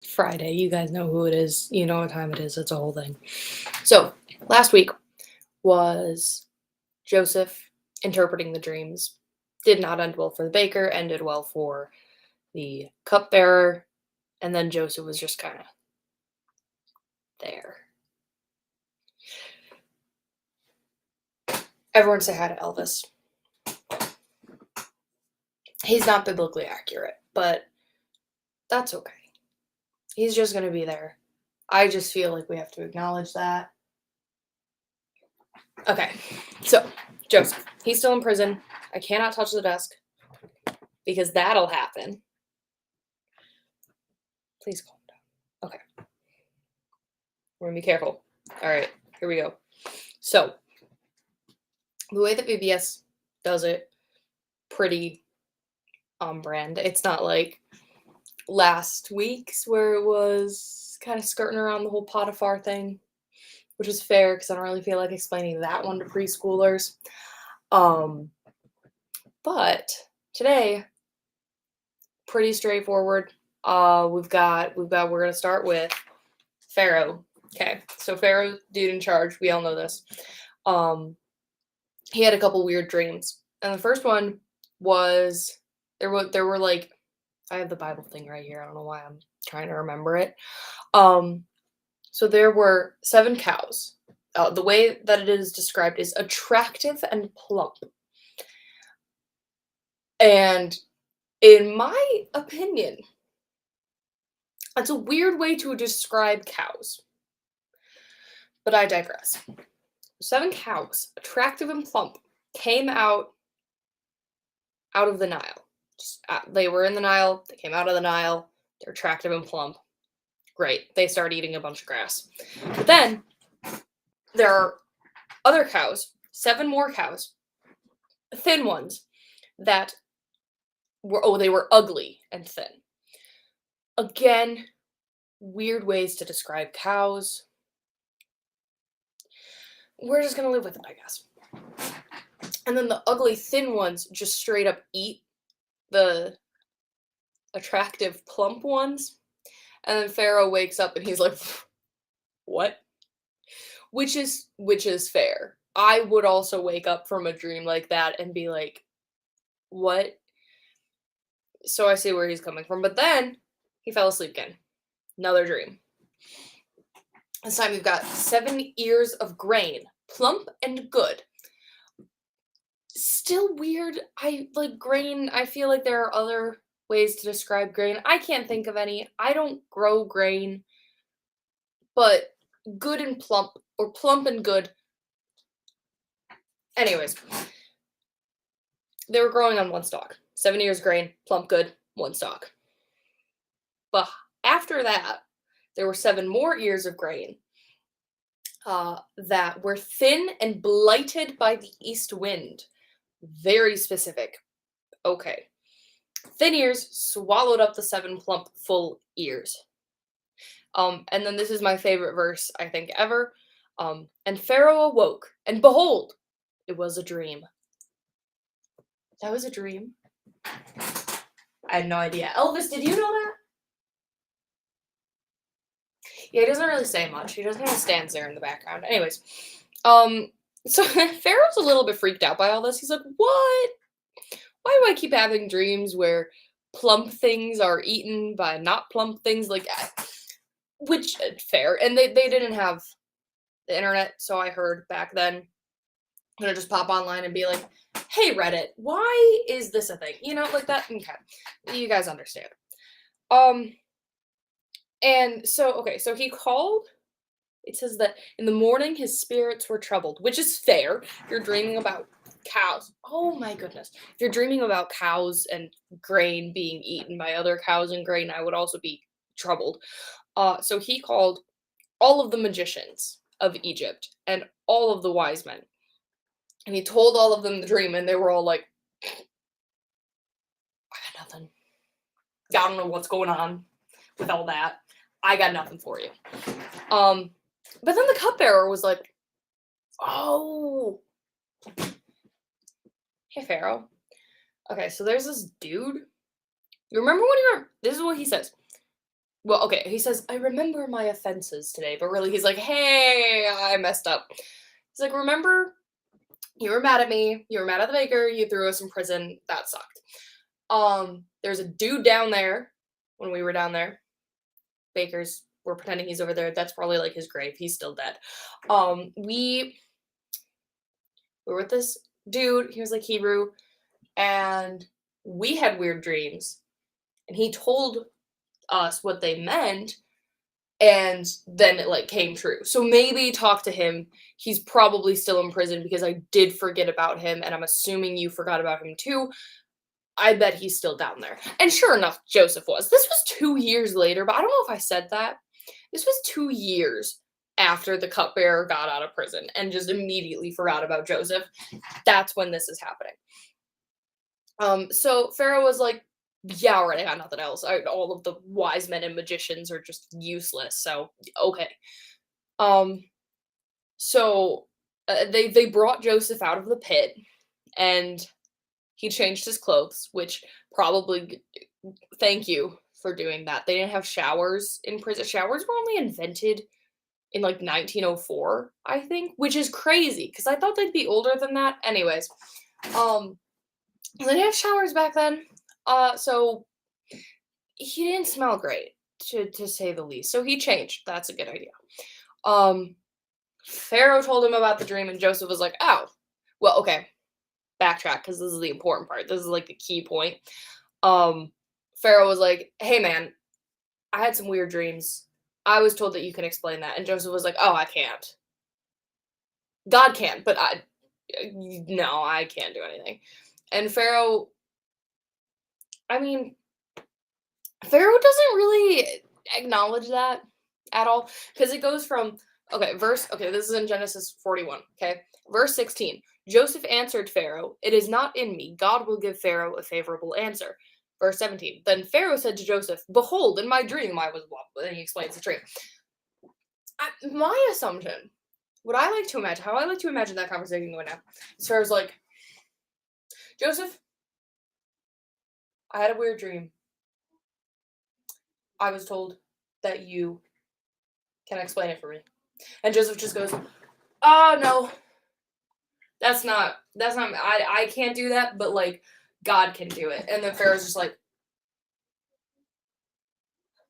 Friday. You guys know who it is. You know what time it is. It's a whole thing. So, last week was Joseph interpreting the dreams. Did not end well for the baker, ended well for the cupbearer, and then Joseph was just kind of there. Everyone say hi to Elvis. He's not biblically accurate, but that's okay. He's just going to be there. I just feel like we have to acknowledge that. Okay, so Joseph, he's still in prison. I cannot touch the desk because that'll happen. Please calm down. Okay. We're going to be careful. All right, here we go. So, the way that VBS does it, pretty on brand. It's not like last week's where it was kind of skirting around the whole Potiphar thing, which is fair because I don't really feel like explaining that one to preschoolers. But today, pretty straightforward. We're gonna start with Pharaoh. Okay, so Pharaoh, dude in charge. We all know this. He had a couple weird dreams, and the first one was there were like, I have the Bible thing right here. I don't know why I'm trying to remember it. So there were 7 cows. The way that it is described is attractive and plump. And in my opinion, that's a weird way to describe cows. But I digress. 7 cows, attractive and plump, came out of the Nile. They were in the Nile. They came out of the Nile. They're attractive and plump. Great. They start eating a bunch of grass. But then there are other cows, 7 more cows, thin ones, that they were ugly and thin. Again, weird ways to describe cows. We're just gonna live with it, I guess. And then the ugly thin ones just straight up eat the attractive plump ones. And then Pharaoh wakes up and he's like, what? Which is fair. I would also wake up from a dream like that and be like, what? So I see where he's coming from. But then he fell asleep again. Another dream. This time we've got 7 ears of grain, plump and good. Still weird. I like grain. I feel like there are other ways to describe grain. I can't think of any. I don't grow grain. But good and plump, or plump and good. Anyways, they were growing on one stalk. 7 ears grain, plump good, one stalk. But after that, there were 7 more ears of grain that were thin and blighted by the east wind. Very specific. Okay. Thin ears swallowed up the 7 plump, full ears. And then this is my favorite verse, I think, ever. And Pharaoh awoke, and behold, it was a dream. That was a dream. I had no idea. Elvis, did you know that? Yeah, he doesn't really say much. He just kind of stands there in the background. Anyways, so Pharaoh's a little bit freaked out by all this. He's like, what? Why do I keep having dreams where plump things are eaten by not plump things? Like, which, fair. And they didn't have the internet, so I heard back then. I'm gonna just pop online and be like, hey, Reddit, why is this a thing? You know, like that. Okay. You guys understand. And so, okay, so he called. It says that in the morning his spirits were troubled, which is fair. If you're dreaming about cows. Oh my goodness. If you're dreaming about cows and grain being eaten by other cows and grain, I would also be troubled. So he called all of the magicians of Egypt and all of the wise men. And he told all of them the dream, and they were all like, I got nothing. I don't know what's going on with all that. I got nothing for you. But then the cupbearer was like, oh. Hey, Pharaoh. Okay, so there's this dude. You remember when this is what he says. well, okay, he says, "I remember my offenses today," but really he's like, "Hey, I messed up." He's like, "Remember, you were mad at me. You were mad at the baker. You threw us in prison. That sucked. There's a dude down there when we were down there. Baker's we're pretending he's over there. That's probably like his grave. He's still dead. We were with this dude. He was like Hebrew, and we had weird dreams. And he told us what they meant, and then it like came true. So maybe talk to him. He's probably still in prison because I did forget about him, and I'm assuming you forgot about him too. I bet he's still down there." And sure enough, Joseph was. This was 2 years later, but I don't know if I said that. This was 2 years after the cupbearer got out of prison and just immediately forgot about Joseph. That's when this is happening. So Pharaoh was like, "Yeah, all right, I got nothing else. All of the wise men and magicians are just useless. So okay." Um, so they brought Joseph out of the pit, and he changed his clothes, which probably thank you for doing that. They didn't have showers in prison. Showers were only invented in like 1904, I think, which is crazy because I thought they'd be older than that. Anyways, um, they didn't have showers back then. So he didn't smell great to say the least. So he changed. That's a good idea. Um, Pharaoh told him about the dream, and Joseph was like, "Oh, well, okay." Backtrack because this is the important part. This is like the key point. Um, Pharaoh was like, "Hey, man, I had some weird dreams. I was told that you can explain that." And Joseph was like, "Oh, I can't. God can, but no, I can't do anything." And Pharaoh, I mean, Pharaoh doesn't really acknowledge that at all because it goes from okay, this is in Genesis 41, okay? Verse 16. Joseph answered Pharaoh, "It is not in me. God will give Pharaoh a favorable answer." Verse 17. Then Pharaoh said to Joseph, "Behold, in my dream I was blah," and he explains the dream. My assumption, what I like to imagine, how I like to imagine that conversation going down, is Pharaoh's like, "Joseph, I had a weird dream. I was told that you can explain it for me." And Joseph just goes, "Oh no, that's not I can't do that, but like God can do it." And then Pharaoh's just like,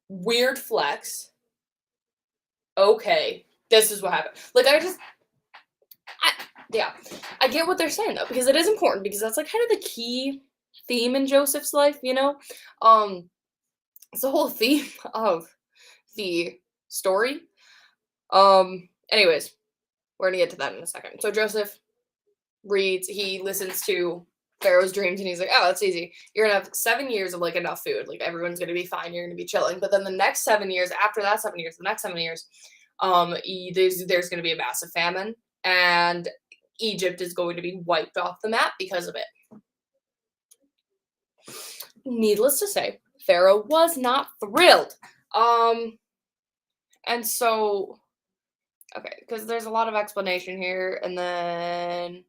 "Weird flex. Okay, this is what happened." Like I yeah, I get what they're saying though because it is important because that's like kind of the key theme in Joseph's life, you know. It's the whole theme of the story. Anyways, we're gonna get to that in a second. So Joseph he listens to Pharaoh's dreams and he's like, "Oh, that's easy. You're gonna have 7 years of like enough food. Like everyone's gonna be fine. You're gonna be chilling." But then the next 7 years, after that 7 years, the next 7 years, there's gonna be a massive famine, and Egypt is going to be wiped off the map because of it. Needless to say, Pharaoh was not thrilled. Um, and so okay, because there's a lot of explanation here, and then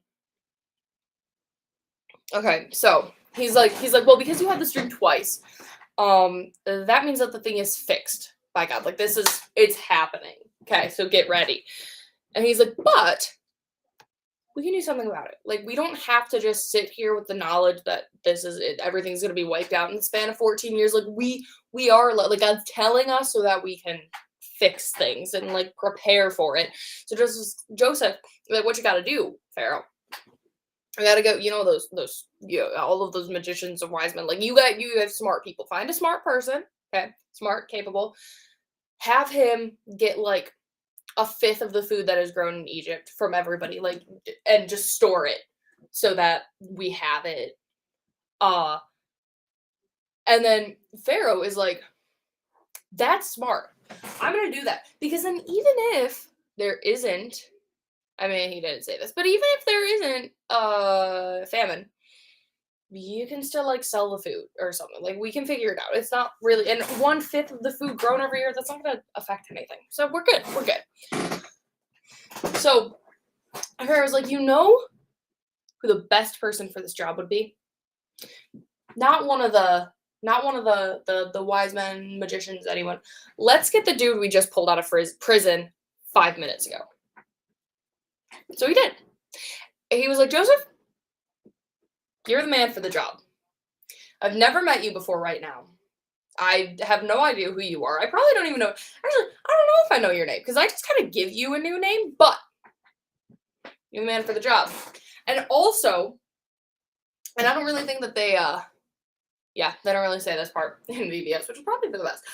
okay, so he's like, "Well, because you had this dream twice, that means that the thing is fixed by God. Like it's happening. Okay, so get ready." And he's like, "But we can do something about it. Like we don't have to just sit here with the knowledge that this is it, everything's gonna be wiped out in the span of 14 years. Like we are like God's telling us so that we can fix things and like prepare for it." So Joseph, like, "What you got to do, Pharaoh? I gotta go. You know those all of those magicians and wise men. Like you have smart people. Find a smart person, okay, smart, capable. Have him get like a fifth of the food that is grown in Egypt from everybody, like, and just store it so that we have it." Uh, and then Pharaoh is like, "That's smart. I'm gonna do that because then even if there isn't, I mean, he didn't say this, but even if there isn't famine, you can still like sell the food or something. Like we can figure it out. It's not really, and 1/5 of the food grown every year, that's not gonna affect anything. So we're good. We're good." So I was like, "You know who the best person for this job would be? Not one of the Not one of the wise men, magicians, anyone. Let's get the dude we just pulled out of prison 5 minutes ago. So he did. He was like, Joseph, you're the man for the job. I've never met you before right now. I have no idea who you are. I probably don't even know. Actually, I don't know if I know your name because I just kind of give you a new name, but you're the man for the job. And also, and I don't really think that they don't really say this part in VBS, which is probably for the best.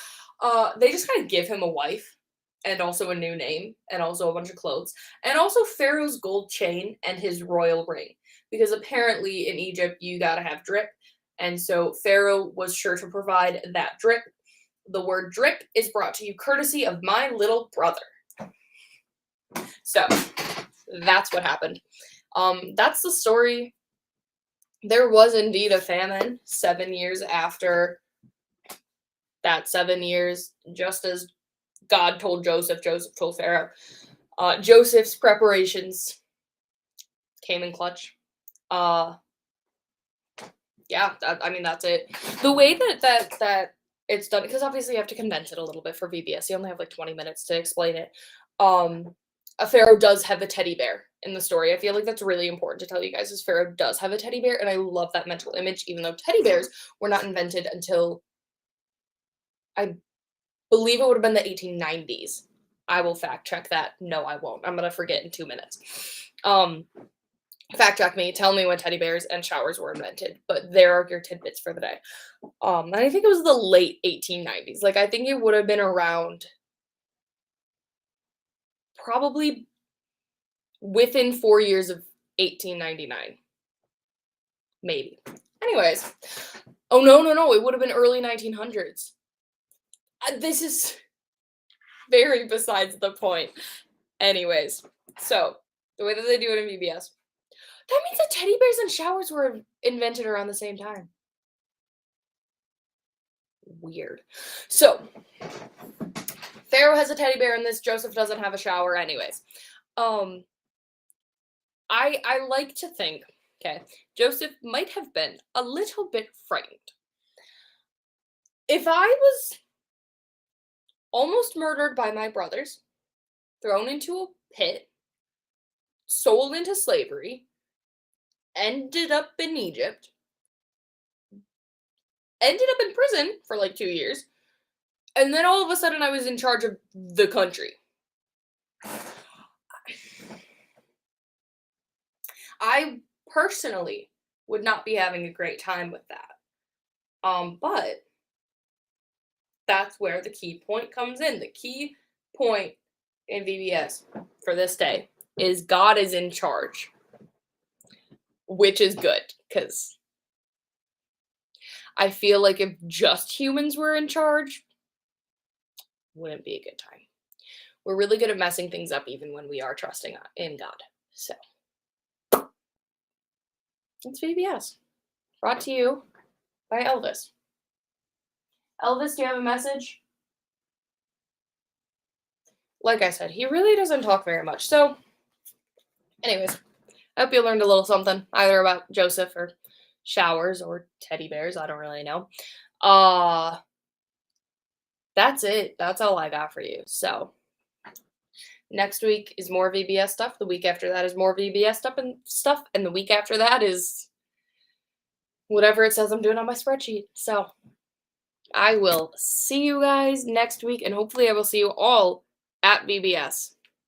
They just kind of give him a wife and also a new name and also a bunch of clothes and also Pharaoh's gold chain and his royal ring because apparently in Egypt you gotta have drip, and so Pharaoh was sure to provide that drip. The word drip is brought to you courtesy of my little brother. So that's what happened. That's the story. There was indeed a famine 7 years after that 7 years, just as God told Joseph, Joseph told Pharaoh. Joseph's preparations came in clutch. That's it. The way that it's done, because obviously you have to condense it a little bit for VBS. You only have like 20 minutes to explain it. A Pharaoh does have a teddy bear in the story. I feel like that's really important to tell you guys, is Pharaoh does have a teddy bear, and I love that mental image, even though teddy bears were not invented until, I believe it would have been the 1890s. I will fact check that. No, I won't. I'm gonna forget in 2 minutes. Fact check me. Tell me when teddy bears and showers were invented. But there are your tidbits for the day. And I think it was the late 1890s. Like, I think it would have been around probably within 4 years of 1899. Maybe. Anyways. Oh, no. It would have been early 1900s. This is very besides the point. Anyways. So, the way that they do it in VBS. That means that teddy bears and showers were invented around the same time. Weird. So, Pharaoh has a teddy bear in this. Joseph doesn't have a shower. Anyways. I like to think, okay, Joseph might have been a little bit frightened. If I was almost murdered by my brothers, thrown into a pit, sold into slavery, ended up in Egypt, ended up in prison for like 2 years, and then all of a sudden I was in charge of the country. I personally would not be having a great time with that. But that's where the key point comes in. The key point in VBS for this day is God is in charge, which is good, because I feel like if just humans were in charge, wouldn't be a good time. We're really good at messing things up even when we are trusting in God. So, it's VBS. Brought to you by Elvis. Elvis, do you have a message? Like I said, he really doesn't talk very much. So, anyways, I hope you learned a little something, either about Joseph or showers or teddy bears. I don't really know. That's it. That's all I got for you. So, next week is more VBS stuff. The week after that is more VBS stuff, and the week after that is whatever it says I'm doing on my spreadsheet. So, I will see you guys next week, and hopefully I will see you all at VBS.